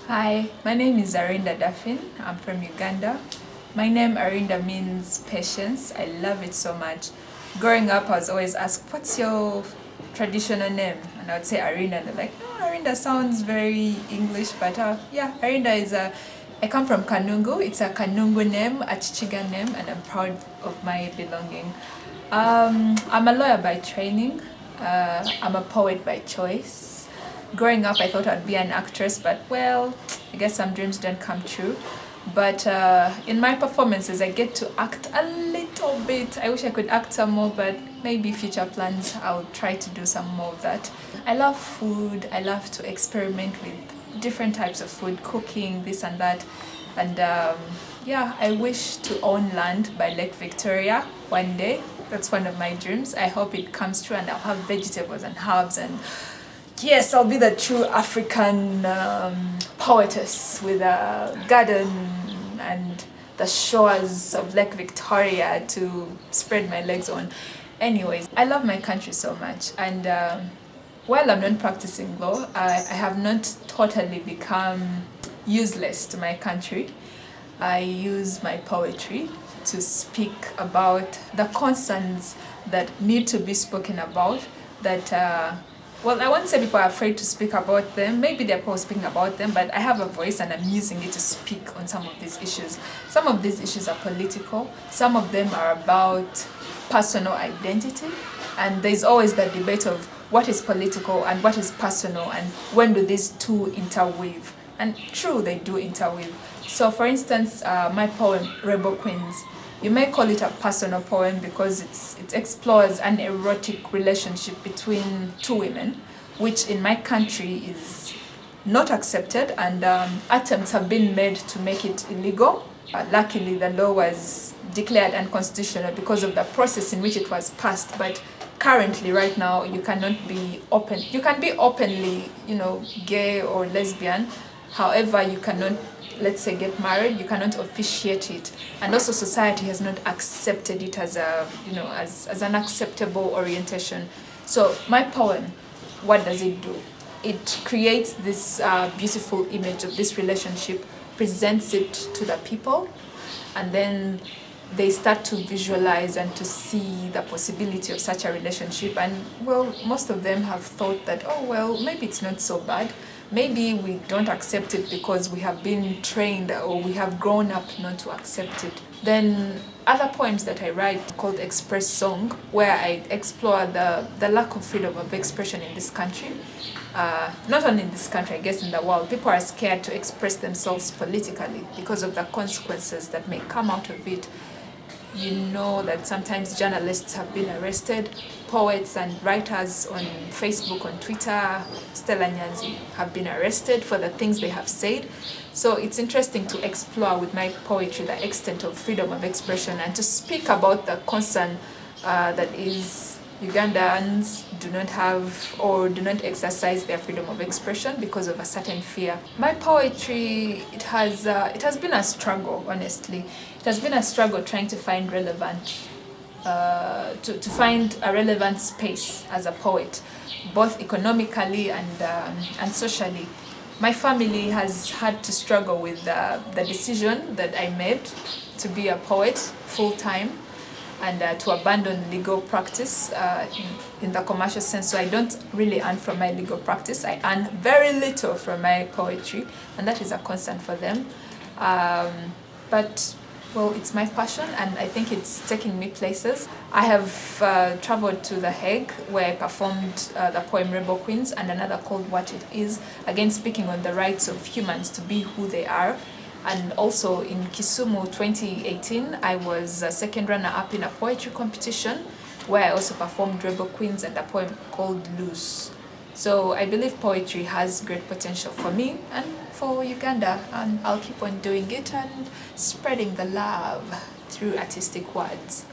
Hi, my name is Arinda Daphine. I'm from Uganda. My name Arinda means patience. I love it so much. Growing up, I was always asked, "What's your traditional name?" And I would say Arinda, and they're like, "Oh, Arinda sounds very English, but yeah, Arinda is a." I come from Kanungu. It's a Kanungu name, a Chichiga name, and I'm proud of my belonging. I'm a lawyer by training. I'm a poet by choice. Growing up, I thought I'd be an actress, but well, I guess some dreams don't come true. But in my performances, I get to act a little bit. I wish I could act some more, but maybe future plans, I'll try to do some more of that. I love food. I love to experiment with different types of food, cooking, this and that. And yeah, I wish to own land by Lake Victoria one day. That's one of my dreams. I hope it comes true and I'll have vegetables and herbs and yes, I'll be the true African poetess with a garden and the shores of Lake Victoria to spread my legs on. Anyways, I love my country so much, and while I'm not practicing law, I have not totally become useless to my country. I use my poetry to speak about the concerns that need to be spoken about that well, I won't say people are afraid to speak about them. Maybe they're probably speaking about them, but I have a voice and I'm using it to speak on some of these issues. Some of these issues are political, some of them are about personal identity, and there's always the debate of what is political and what is personal and when do these two interweave. And true, they do interweave. So, for instance, my poem, Rebel Queens, you may call it a personal poem because it explores an erotic relationship between two women, which in my country is not accepted, and attempts have been made to make it illegal. Luckily, the law was declared unconstitutional because of the process in which it was passed. But currently, right now, you cannot be open. You can be openly, gay or lesbian. However, you cannot, let's say, get married. You cannot officiate it, and also society has not accepted it as as an acceptable orientation. So my poem, what does it do? It creates this beautiful image of this relationship, presents it to the people, and then they start to visualize and to see the possibility of such a relationship. And well, most of them have thought that, oh, well, maybe it's not so bad. Maybe we don't accept it because we have been trained or we have grown up not to accept it. Then other poems that I write called Express Song, where I explore the lack of freedom of expression in this country. Not only in this country, I guess in the world, people are scared to express themselves politically because of the consequences that may come out of it. You know that sometimes journalists have been arrested, poets and writers on Facebook, on Twitter, Stella Nyanzi, have been arrested for the things they have said. So it's interesting to explore with my poetry the extent of freedom of expression and to speak about the concern that is Ugandans do not have or do not exercise their freedom of expression because of a certain fear. My poetry, it has been a struggle, honestly. It has been a struggle trying to find to find a relevant space as a poet, both economically and socially. My family has had to struggle with the decision that I made to be a poet full time and to abandon legal practice in the commercial sense. So I don't really earn from my legal practice. I earn very little from my poetry, and that is a concern for them. But well, it's my passion, and I think it's taking me places. I have traveled to The Hague, where I performed the poem Rebel Queens, and another called What It Is, again speaking on the rights of humans to be who they are. And also in Kisumu 2018, I was a second runner-up in a poetry competition where I also performed Rebel Queens and a poem called Loose. So I believe poetry has great potential for me and for Uganda, and I'll keep on doing it and spreading the love through artistic words.